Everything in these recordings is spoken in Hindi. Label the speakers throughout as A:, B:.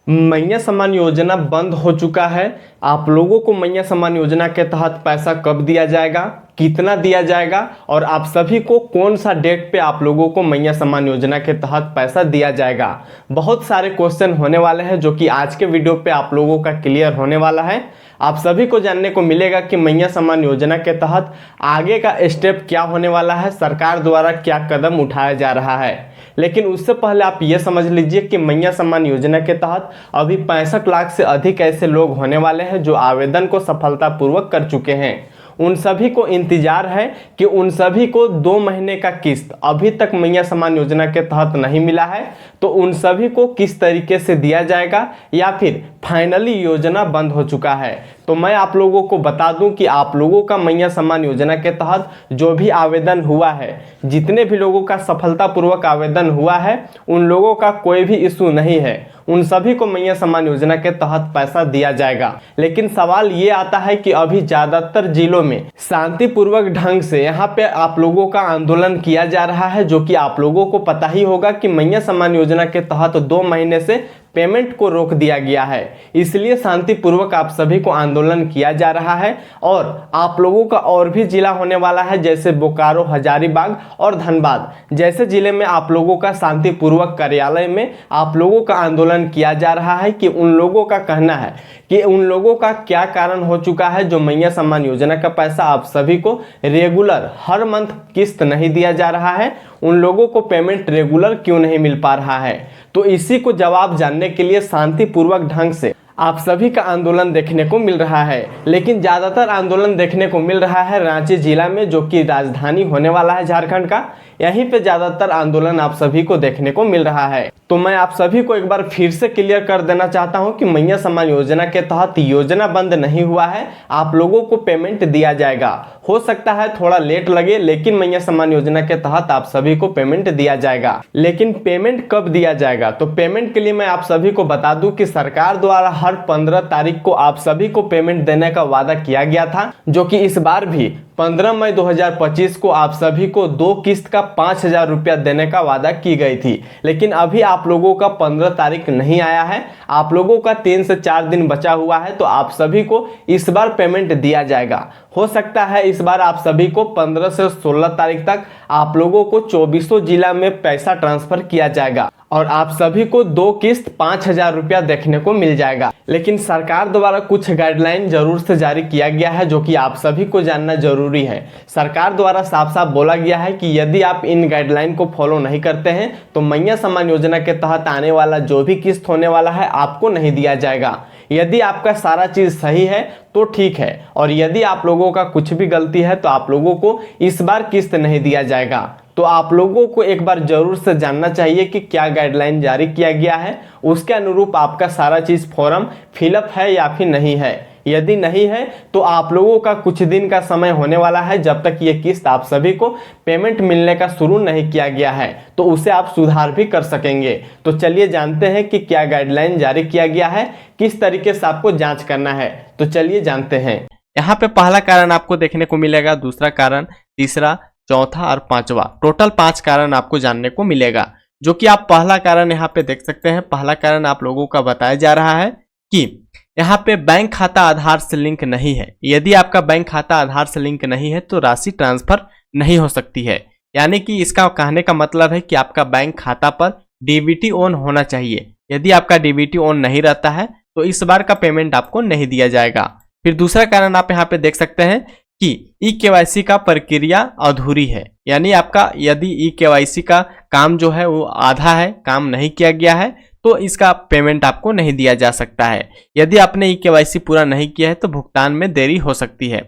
A: मैया सम्मान योजना बंद हो चुका है। आप लोगों को मैया सम्मान योजना के तहत पैसा कब दिया जाएगा, कितना दिया जाएगा और आप सभी को कौन सा डेट पे आप लोगों को मैया सम्मान योजना के तहत पैसा दिया जाएगा। बहुत सारे क्वेश्चन होने वाले हैं जो कि आज के वीडियो पे आप लोगों का क्लियर होने वाला है। आप सभी को जानने को मिलेगा कि मैया सम्मान योजना के तहत आगे का स्टेप क्या होने वाला है, सरकार द्वारा क्या कदम उठाया जा रहा है। लेकिन उससे पहले आप ये समझ लीजिए कि मैया सम्मान योजना के तहत अभी 65 लाख से अधिक ऐसे लोग होने वाले हैं जो आवेदन को सफलतापूर्वक कर चुके हैं। उन सभी को इंतजार है कि उन सभी को 2 महीने का किस्त अभी तक मैया सम्मान योजना के तहत नहीं मिला है, तो उन सभी को किस तरीके से दिया जाएगा या फिर फाइनली योजना बंद हो चुका है। तो मैं आप लोगों को बता दूं कि आप लोगों का मैया सम्मान योजना के तहत जो भी आवेदन हुआ है, जितने भी लोगों का सफलतापूर्वक आवेदन हुआ है, उन लोगों का कोई भी इशू नहीं है। उन सभी को मैया सम्मान योजना के तहत पैसा दिया जाएगा। लेकिन सवाल ये आता है कि अभी ज़्यादातर जिलों में शांतिपूर्वक ढंग से यहाँ पे आप लोगों का आंदोलन किया जा रहा है, जो कि आप लोगों को पता ही होगा कि मैया सम्मान योजना के तहत 2 महीने से पेमेंट को रोक दिया गया है। इसलिए शांतिपूर्वक आप सभी को आंदोलन किया जा रहा है और आप लोगों का और भी जिला होने वाला है, जैसे बोकारो, हजारीबाग और धनबाद जैसे जिले में आप लोगों का शांतिपूर्वक कार्यालय में आप लोगों का आंदोलन किया जा रहा है कि उन लोगों का कहना है कि उन लोगों का क्या कारण हो चुका है जो मैया सम्मान योजना का पैसा आप सभी को रेगुलर हर मंथ किस्त नहीं दिया जा रहा है, उन लोगों को पेमेंट रेगुलर क्यों नहीं मिल पा रहा है। तो इसी को जवाब जानने के लिए शांतिपूर्वक ढंग से आप सभी का आंदोलन देखने को मिल रहा है। लेकिन ज़्यादातर आंदोलन देखने को मिल रहा है रांची जिला में, जो कि राजधानी होने वाला है झारखंड का। यहीं पे ज़्यादातर आंदोलन आप सभी को देखने को मिल रहा है। तो मैं आप सभी को एक बार फिर से क्लियर कर देना चाहता हूं कि मैया सम्मान योजना के तहत योजना बंद नहीं हुआ है, आप लोगों को पेमेंट दिया जाएगा। हो सकता है थोड़ा लेट लगे, लेकिन मैया सम्मान योजना के तहत आप सभी को पेमेंट दिया जाएगा। लेकिन पेमेंट कब दिया जाएगा, तो पेमेंट के लिए मैं आप सभी को बता दूं कि सरकार द्वारा हर 15 तारीख को आप सभी को पेमेंट देने का वादा किया गया था, जो कि इस बार भी 15 मई 2025 को आप सभी को 2 किस्त का 5,000 रुपया देने का वादा की गई थी। लेकिन अभी आप लोगों का 15 तारीख नहीं आया है, आप लोगों का 3 से 4 दिन बचा हुआ है, तो आप सभी को इस बार पेमेंट दिया जाएगा। हो सकता है इस बार आप सभी को 15 से 16 तारीख तक आप लोगों को 24 जिला में पैसा ट्रांसफर किया जाएगा और आप सभी को 2 किस्त 5,000 रुपया देखने को मिल जाएगा। लेकिन सरकार द्वारा कुछ गाइडलाइन जरूर से जारी किया गया है, जो कि आप सभी को जानना जरूरी है। सरकार द्वारा साफ साफ बोला गया है कि यदि आप इन गाइडलाइन को फॉलो नहीं करते हैं तो मैया सम्मान योजना के तहत आने वाला जो भी किस्त होने वाला है आपको नहीं दिया जाएगा। यदि आपका सारा चीज सही है तो ठीक है, और यदि आप लोगों का कुछ भी गलती है तो आप लोगों को इस बार किस्त नहीं दिया जाएगा। तो आप लोगों को एक बार जरूर से जानना चाहिए कि क्या गाइडलाइन जारी किया गया है, उसके अनुरूप आपका सारा चीज फॉर्म फिलअप है या फिर नहीं है। यदि नहीं है तो आप लोगों का कुछ दिन का समय होने वाला है, जब तक ये किस्त आप सभी को पेमेंट मिलने का शुरू नहीं किया गया है, तो उसे आप सुधार भी कर सकेंगे। तो चलिए जानते हैं कि क्या गाइडलाइन जारी किया गया है, किस तरीके से आपको जांच करना है। तो चलिए जानते हैं। यहाँ पे पहला कारण आपको देखने को मिलेगा, दूसरा कारण, तीसरा, चौथा और 5वां, टोटल 5 कारण आपको जानने को मिलेगा। जो कि आप पहला कारण यहाँ पे देख सकते हैं। पहला कारण आप लोगों का बताया जा रहा है कि यहाँ पे बैंक खाता आधार से लिंक नहीं है। यदि आपका बैंक खाता आधार से लिंक नहीं है तो राशि ट्रांसफर नहीं हो सकती है। यानी कि इसका कहने का मतलब है कि आपका बैंक खाता पर डीबीटी ऑन होना चाहिए। यदि आपका डीबीटी ऑन नहीं रहता है तो इस बार का पेमेंट आपको नहीं दिया जाएगा। फिर दूसरा कारण आप यहाँ पे देख सकते हैं कि ई-केवाईसी का प्रक्रिया अधूरी है। यानी आपका यदि ई-केवाईसी का काम जो है वो आधा है, काम नहीं किया गया है, तो इसका पेमेंट आपको नहीं दिया जा सकता है। यदि आपने ई-केवाईसी पूरा नहीं किया है तो भुगतान में देरी हो सकती है।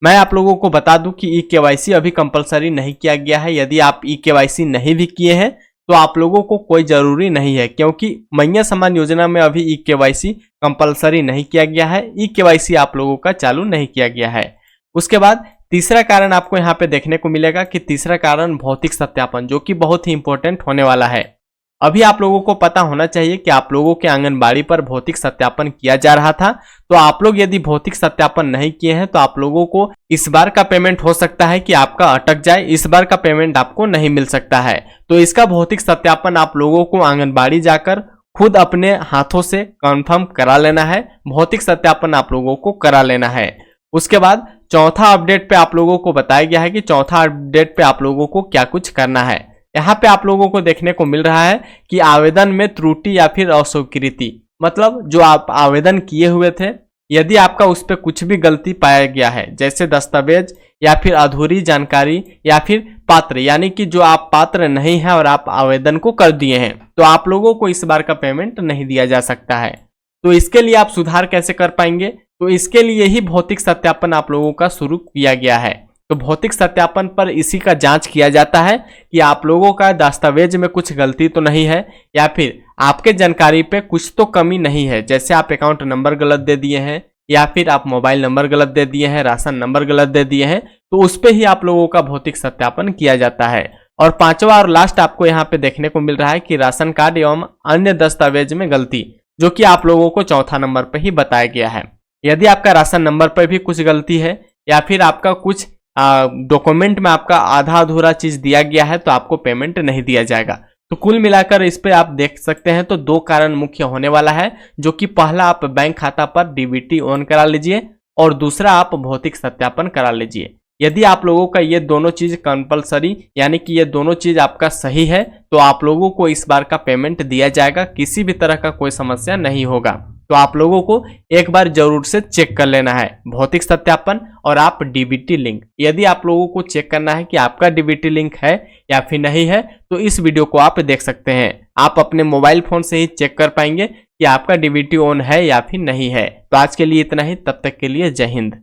A: मैं आप लोगों को बता दूं कि ई-केवाईसी अभी कंपलसरी नहीं किया गया है। यदि आप ई-केवाईसी नहीं भी किए हैं तो आप लोगों को कोई जरूरी नहीं है, क्योंकि मैया सम्मान योजना में अभी ई-केवाईसी कंपलसरी नहीं किया गया है। ई-केवाईसी आप लोगों का चालू नहीं किया गया है। उसके बाद तीसरा कारण आपको यहाँ पे देखने को मिलेगा कि तीसरा कारण भौतिक सत्यापन, जो कि बहुत ही इंपॉर्टेंट होने वाला है। अभी आप लोगों को पता होना चाहिए कि आप लोगों के आंगनबाड़ी पर भौतिक सत्यापन किया जा रहा था। तो आप लोग यदि भौतिक सत्यापन नहीं किए हैं तो आप लोगों को इस बार का पेमेंट हो सकता है कि आपका अटक जाए, इस बार का पेमेंट आपको नहीं मिल सकता है। तो इसका भौतिक सत्यापन आप लोगों को आंगनबाड़ी जाकर खुद अपने हाथों से कंफर्म करा लेना है, भौतिक सत्यापन आप लोगों को करा लेना है। उसके बाद चौथा अपडेट पे आप लोगों को बताया गया है कि चौथा अपडेट पे आप लोगों को क्या कुछ करना है। यहाँ पे आप लोगों को देखने को मिल रहा है कि आवेदन में त्रुटि या फिर अस्वीकृति, मतलब जो आप आवेदन किए हुए थे, यदि आपका उस पर कुछ भी गलती पाया गया है, जैसे दस्तावेज या फिर अधूरी जानकारी या फिर पात्र, यानी कि जो आप पात्र नहीं है और आप आवेदन को कर दिए हैं, तो आप लोगों को इस बार का पेमेंट नहीं दिया जा सकता है। तो इसके लिए आप सुधार कैसे कर पाएंगे? तो इसके लिए ही भौतिक सत्यापन आप लोगों का शुरू किया गया है। तो भौतिक सत्यापन पर इसी का जांच किया जाता है कि आप लोगों का दस्तावेज में कुछ गलती तो नहीं है या फिर आपके जानकारी पे कुछ तो कमी नहीं है, जैसे आप अकाउंट नंबर गलत दे दिए हैं या फिर आप मोबाइल नंबर गलत दे दिए हैं, राशन नंबर गलत दे दिए हैं, तो उस पे ही आप लोगों का भौतिक सत्यापन किया जाता है। और पांचवा और लास्ट आपको यहाँ पे देखने को मिल रहा है कि राशन कार्ड एवं अन्य दस्तावेज में गलती, जो कि आप लोगों को चौथा नंबर पे ही बताया गया है। यदि आपका राशन नंबर पर भी कुछ गलती है या फिर आपका कुछ डॉक्यूमेंट में आपका आधा अधूरा चीज दिया गया है, तो आपको पेमेंट नहीं दिया जाएगा। तो कुल मिलाकर इस पे आप देख सकते हैं तो दो कारण मुख्य होने वाला है, जो कि पहला आप बैंक खाता पर डीबीटी ऑन करा लीजिए और दूसरा आप भौतिक सत्यापन करा लीजिए। यदि आप लोगों का ये दोनों चीज कंपलसरी, यानी कि ये दोनों चीज आपका सही है, तो आप लोगों को इस बार का पेमेंट दिया जाएगा, किसी भी तरह का कोई समस्या नहीं होगा। तो आप लोगों को एक बार जरूर से चेक कर लेना है भौतिक सत्यापन और आप डीबीटी लिंक। यदि आप लोगों को चेक करना है कि आपका डीबीटी लिंक है या फिर नहीं है, तो इस वीडियो को आप देख सकते हैं। आप अपने मोबाइल फोन से ही चेक कर पाएंगे कि आपका डीबीटी ऑन है या फिर नहीं है। तो आज के लिए इतना ही, तब तक के लिए जय हिंद।